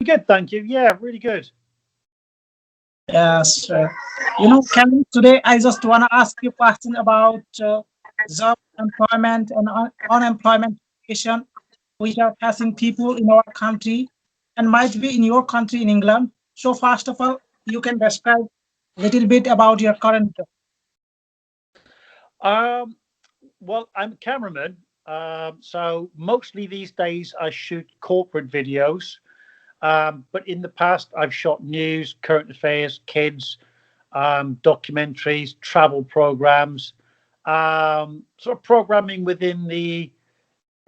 good, thank you. Yeah, really good. Yes. Kevin, today I just want to ask you a question about job employment and unemployment situation which are facing people in our country and might be in your country in England. So first of all, you can describe a little bit about your current job. Um, well, I'm a cameraman, so mostly these days I shoot corporate videos. But in the past, I've shot news, current affairs, kids, documentaries, travel programs, sort of programming within the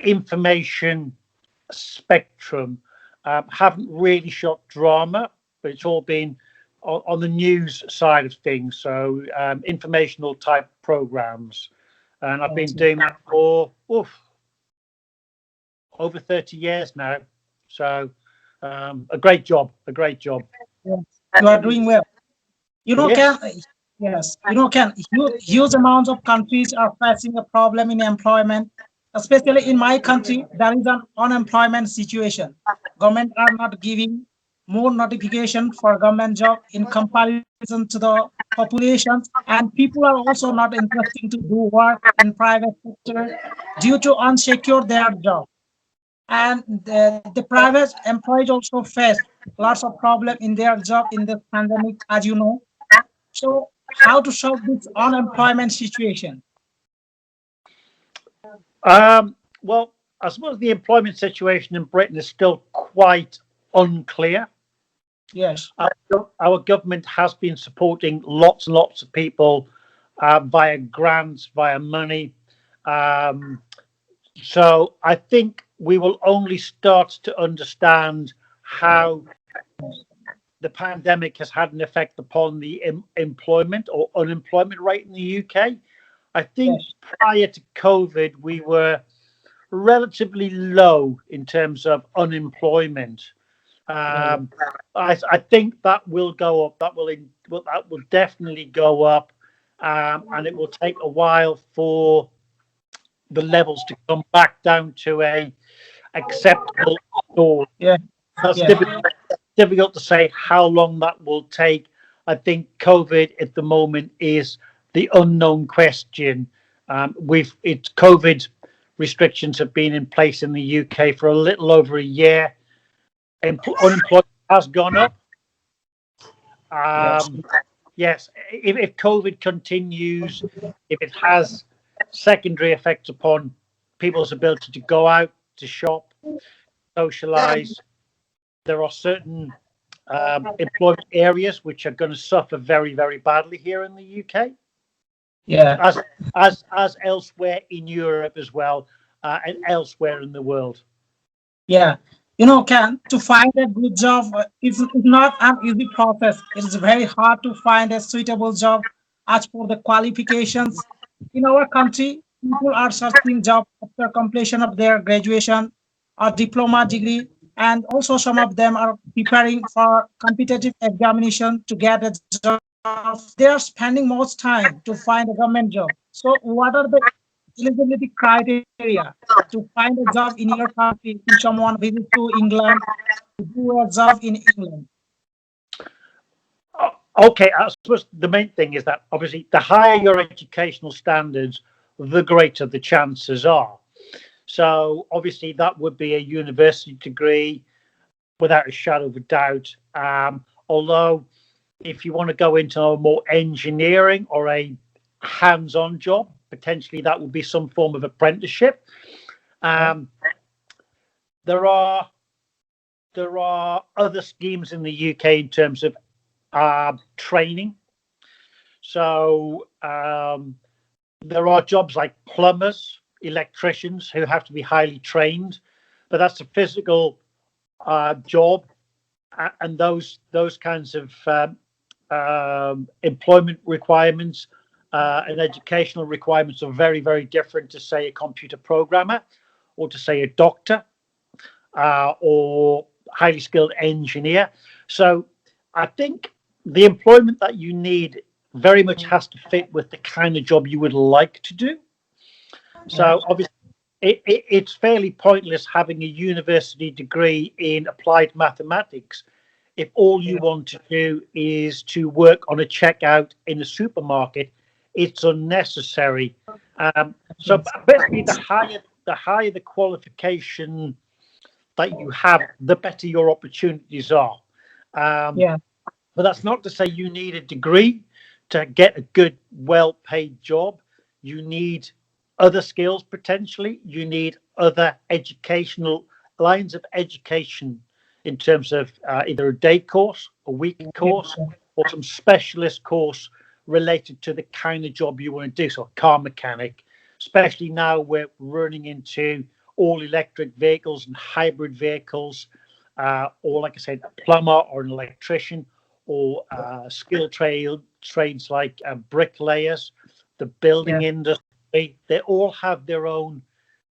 information spectrum. Haven't really shot drama, but it's all been on the news side of things. So informational type programs, and I've been Awesome. doing that for over 30 years now. So a great job, a great job. Yes, you are doing well. Yes. Can yes, can huge amounts of countries are facing a problem in employment, especially in my country. There is an unemployment situation. Government are not giving more notification for government job in comparison to the populations, and people are also not interested to do work in private sector due to unsecure their job. And the private employees also face lots of problem in their job in this pandemic, as you know. So how to solve this unemployment situation? Well, I suppose the employment situation in Britain is still quite unclear. Yes, Our government has been supporting lots and lots of people via grants, via money. Um, so I think we will only start to understand how the pandemic has had an effect upon the employment or unemployment rate in the UK. I think yes, prior to COVID, we were relatively low in terms of unemployment. yeah, Um, I think that will go up. That will definitely go up, and it will take a while for the levels to come back down to a acceptable level. yeah, That's yeah, difficult to say how long that will take. I think COVID at the moment is the unknown question. It's COVID restrictions have been in place in the UK for a little over a year. Unemployment has gone up. yes, Um, yes, if COVID continues, if it has secondary effects upon people's ability to go out, to shop, socialize, there are certain employment areas which are going to suffer very, very badly here in the UK, yeah, as as elsewhere in Europe as well, and elsewhere in the world. yeah. Can to find a good job is not an easy process. It is very hard to find a suitable job as per the qualifications. In our country, people are searching job after completion of their graduation or diploma degree, and also some of them are preparing for competitive examination to get a job. They are spending most time to find a government job. So, what are the eligibility criteria to find a job in your country if someone visits to England to do a job in England? Okay, I suppose the main thing is that obviously the higher your educational standards, the greater the chances are. So obviously that would be a university degree without a shadow of a doubt. Although if you want to go into a more engineering or a hands-on job, potentially that would be some form of apprenticeship. Yeah, Um, there are other schemes in the UK in terms of training. So there are jobs like plumbers, electricians who have to be highly trained, but that's a physical job, and those kinds of employment requirements and educational requirements are very, very different to say a computer programmer or to say a doctor or highly skilled engineer. So I think the employment that you need very much has to fit with the kind of job you would like to do. yeah, So obviously it's fairly pointless having a university degree in applied mathematics if all you Yeah, want to do is to work on a checkout in a supermarket. It's unnecessary. So yes, basically, the higher the qualification that you have, the better your opportunities are. Um, yeah, but that's not to say you need a degree to get a good, well-paid job. You need other skills potentially. You need other educational lines of education in terms of either a day course, a week yeah, course, or some specialist course related to the kind of job you want to do. So, car mechanic, especially now we're running into all electric vehicles and hybrid vehicles, or like I said, a plumber or an electrician, or skill trades like bricklayers, the building yeah, industry. They all have their own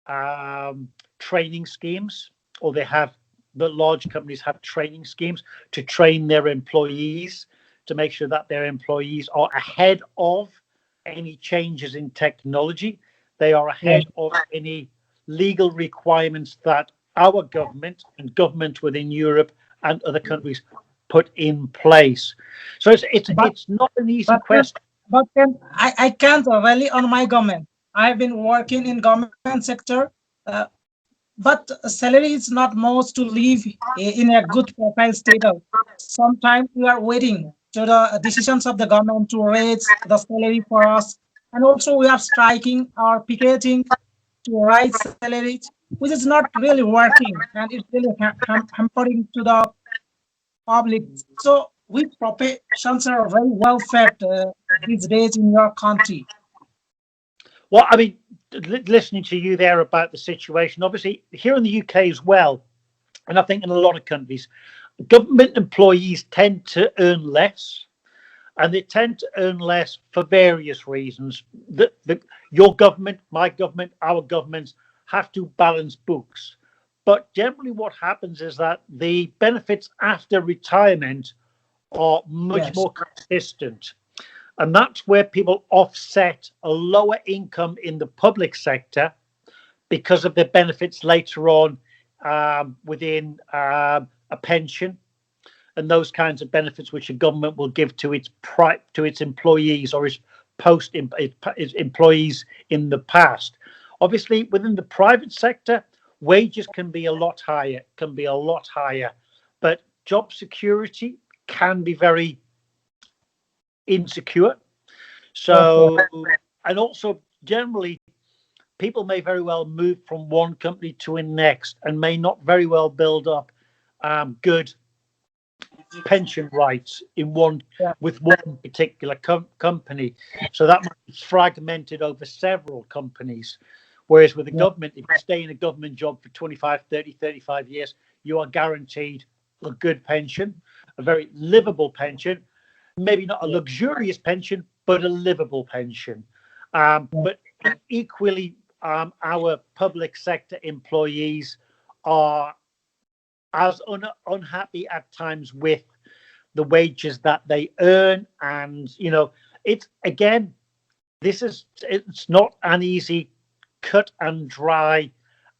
um, training schemes, or the large companies have training schemes to train their employees to make sure that their employees are ahead of any changes in technology. They are yeah. ahead of any legal requirements that our government and government within Europe and other countries put in place. So But it's not an easy but then, question. I can't rely on my government. I've been working in government sector, uh, but salary is not most to live in a good profile status. Sometimes we are waiting to the decisions of the government to raise the salary for us, and also we are striking or picketing to raise salaries, which is not really working, and it's really hampering to the public. So, which professions are very well fed these days in your country? Well, I mean, listening to you there about the situation, obviously here in the UK as well, and I think in a lot of countries, government employees tend to earn less, and they tend to earn less for various reasons. Your government, my government, our governments have to balance books. But generally, what happens is that the benefits after retirement are much Yes, more consistent. And that's where people offset a lower income in the public sector because of the benefits later on within a pension and those kinds of benefits which a government will give to its employees or its employees in the past. Obviously, within the private sector, wages can be a lot higher, but job security can be very insecure. yes, yes, So, and also generally, people may very well move from one company to a next and may not very well build up good pension rights in one yeah, with one particular company. So that might be fragmented over several companies. Whereas with the yeah, government, if you stay in a government job for 25, 30, 35 years, you are guaranteed a good pension, a very livable pension, maybe not a yeah, luxurious pension, but a livable pension. yeah, But equally, our public sector employees are as unhappy at times with the wages that they earn. And, it's again, it's not an easy cut and dry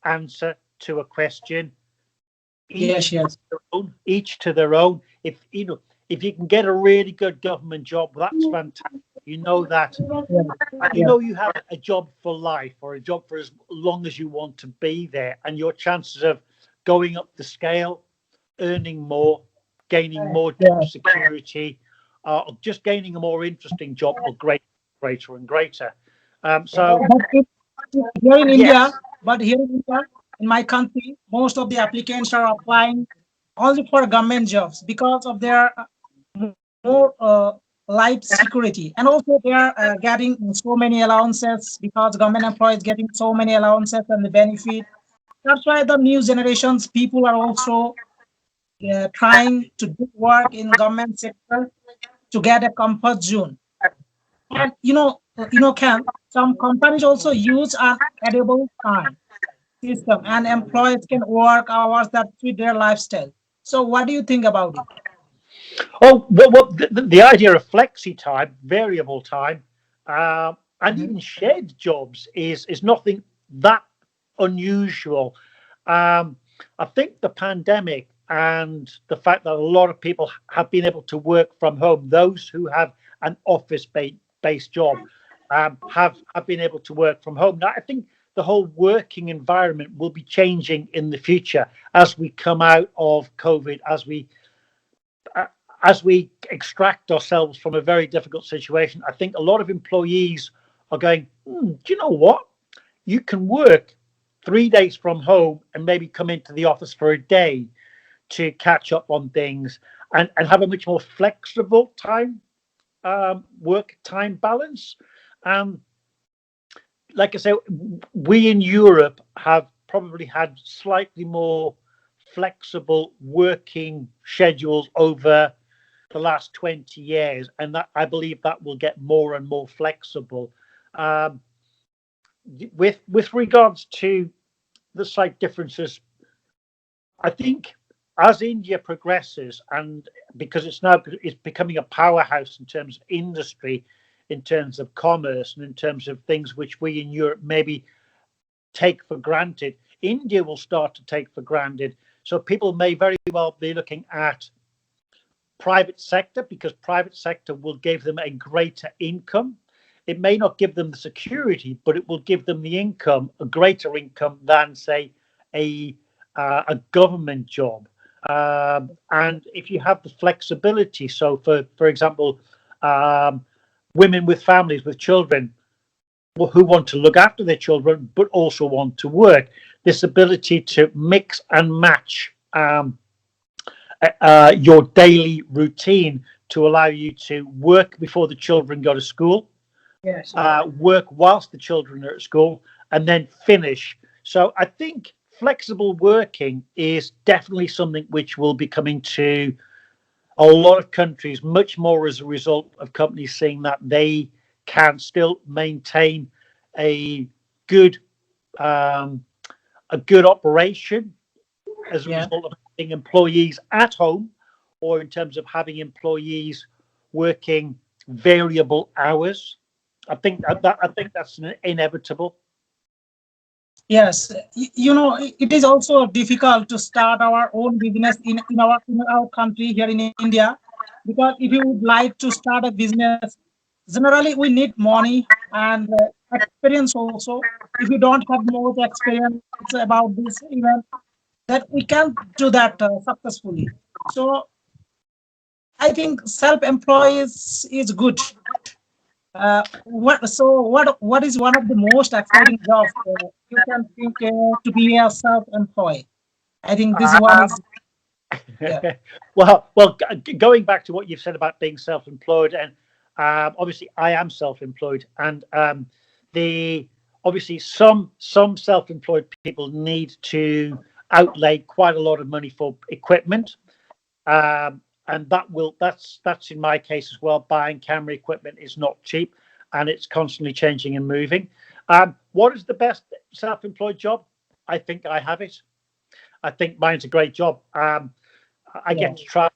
answer to a question. yes, Each yes, their own, each to their own. If you can get a really good government job, that's fantastic. You know that, yeah, and yeah, you have a job for life or a job for as long as you want to be there, and your chances of going up the scale, earning more, gaining more job yeah. security, or just gaining a more interesting job are greater and greater. So But here in India, yes, in my country, most of the applicants are applying only for government jobs because of their more life security, and also they are getting so many allowances because government employees getting so many allowances and the benefit. That's why the new generations people are also trying to do work in government sector to get a comfort zone. And can some companies also use an edible time system, and employees can work hours that fit their lifestyle. So, what do you think about it? oh, the idea of flexi time, variable time, and Mhm. even shared jobs is nothing that unusual. I think the pandemic and the fact that a lot of people have been able to work from home, those who have an office-based job, have been able to work from home. Now, I think the whole working environment will be changing in the future as we come out of COVID, uh, as we extract ourselves from a very difficult situation. I think a lot of employees are going, do you know what? You can work 3 days from home and maybe come into the office for a day to catch up on things and have a much more flexible work time balance. Um, like I say, we in Europe have probably had slightly more flexible working schedules over the last 20 years, and that I believe that will get more and more flexible. Um, with regards to the slight differences, I think as India progresses, and because it's becoming a powerhouse in terms of industry, in terms of commerce, and in terms of things which we in Europe maybe take for granted, India will start to take for granted. So people may very well be looking at private sector because private sector will give them a greater income. It may not give them the security, but it will give them the income, a greater income than, say, a government job. And if you have the flexibility, so for example, um, women with families with children who want to look after their children but also want to work, this ability to mix and match your daily routine to allow you to work before the children go to school, Yes. work whilst the children are at school, and then finish. So I think flexible working is definitely something which will be coming to a lot of countries much more as a result of companies seeing that they can still maintain a good um, a good operation as a Yeah. result of having employees at home, or in terms of having employees working variable hours. I think that's inevitable. Yes, it is also difficult to start our own business in our country here in India, because if you would like to start a business, generally we need money and experience also. If you don't have more experience about this event, that we can't do that successfully. So I think self-employed is good. What is one of the most exciting jobs you can think to be a self-employed? I think this one Uh, is, yeah. well, going back to what you've said about being self-employed, and obviously I am self-employed, and the obviously some self-employed people need to outlay quite a lot of money for equipment, and that's in my case as well. Buying camera equipment is not cheap, and it's constantly changing and moving. What is the best self-employed job? I think I have it. I think mine's a great job. I Yeah. get to try.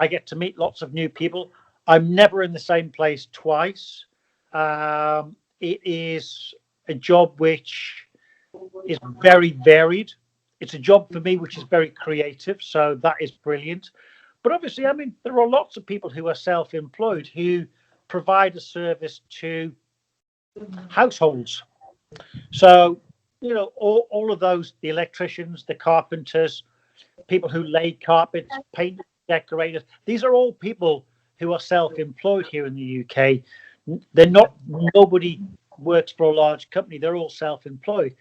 I get to meet lots of new people. I'm never in the same place twice. It is a job which is very varied. It's a job for me which is very creative, so that is brilliant. But obviously, I mean, there are lots of people who are self-employed who provide a service to households. So, all of those, the electricians, the carpenters, people who lay carpets, painters, decorators, these are all people who are self-employed here in the UK. They're not, nobody works for a large company, they're all self-employed.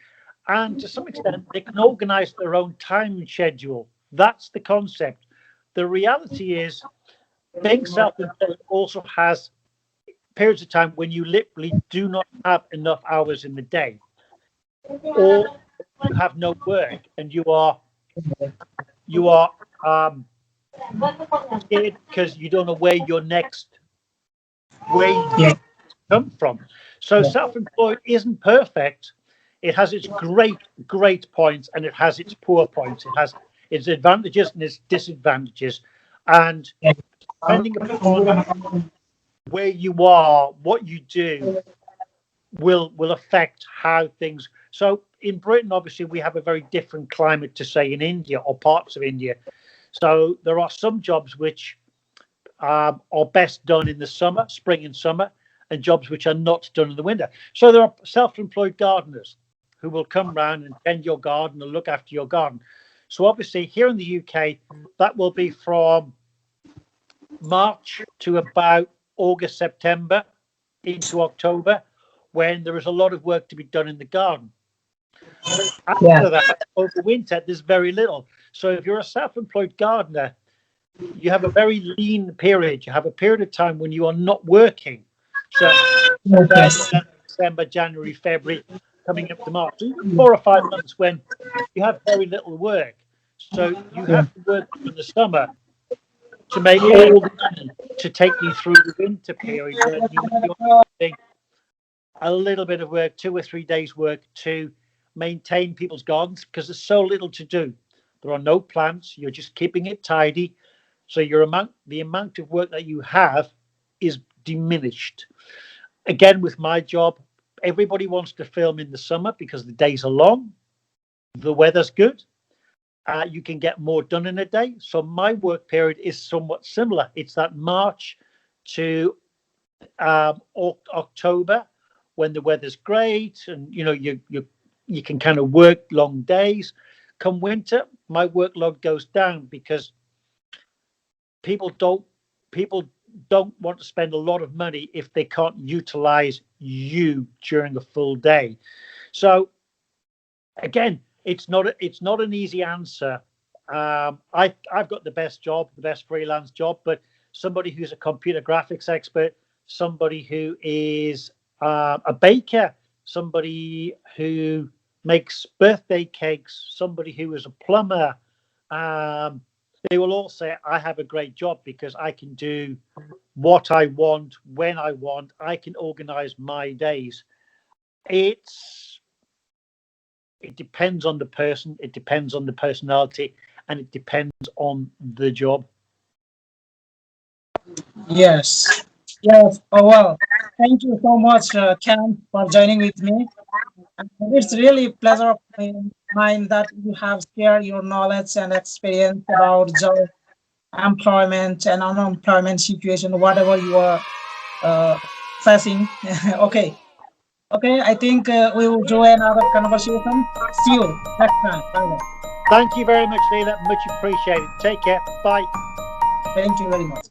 And to some extent, they can organize their own time schedule. That's the concept. The reality is, being self-employed also has periods of time when you literally do not have enough hours in the day, or you have no work and you are scared because you don't know where your next wage Yeah. come from. So self-employed isn't perfect. It has its great points and it has its poor points. It has its advantages and its disadvantages. And depending upon where you are, what you do, will affect how things. So in Britain, obviously, we have a very different climate to say in India or parts of India. So there are some jobs which are best done in the summer, spring and summer, and jobs which are not done in the winter. So there are self-employed gardeners who will come round and tend your garden and look after your garden. So obviously here in the UK, that will be from March to about August, September into October, when there is a lot of work to be done in the garden. After that, over winter, there's very little. So if you're a self-employed gardener, you have a very lean period. You have a period of time when you are not working. So December, January, February, coming up to March. So you have 4 or 5 months when you have very little work. So you have to work in the summer to make all the money to take you through the winter period when you're doing a little bit of work, 2 or 3 days work to maintain people's gardens, because there's so little to do. There are no plants. You're just keeping it tidy. So the amount of work that you have is diminished. Again, with my job, everybody wants to film in the summer because the days are long, the weather's good, you can get more done in a day. So my work period is somewhat similar. It's that March to October, when the weather's great and you can kind of work long days. Come winter, my workload goes down because people don't want to spend a lot of money if they can't utilize you during a full day. So again, it's not an easy answer. I've got the best job, the best freelance job, but somebody who's a computer graphics expert, somebody who is a baker, somebody who makes birthday cakes, somebody who is a plumber, they will all say, I have a great job because I can do what I want, when I want. I can organize my days. It depends on the person, it depends on the personality, and it depends on the job. Yes. Yes. Oh, well, thank you so much, Cam, for joining with me. And it's really a pleasure of mine that you have shared your knowledge and experience about job, employment, and unemployment situation, whatever you are facing. Okay. Okay. I think we will do another conversation. See you next time. Bye. Thank you very much, Leila. Much appreciated. Take care. Bye. Thank you very much.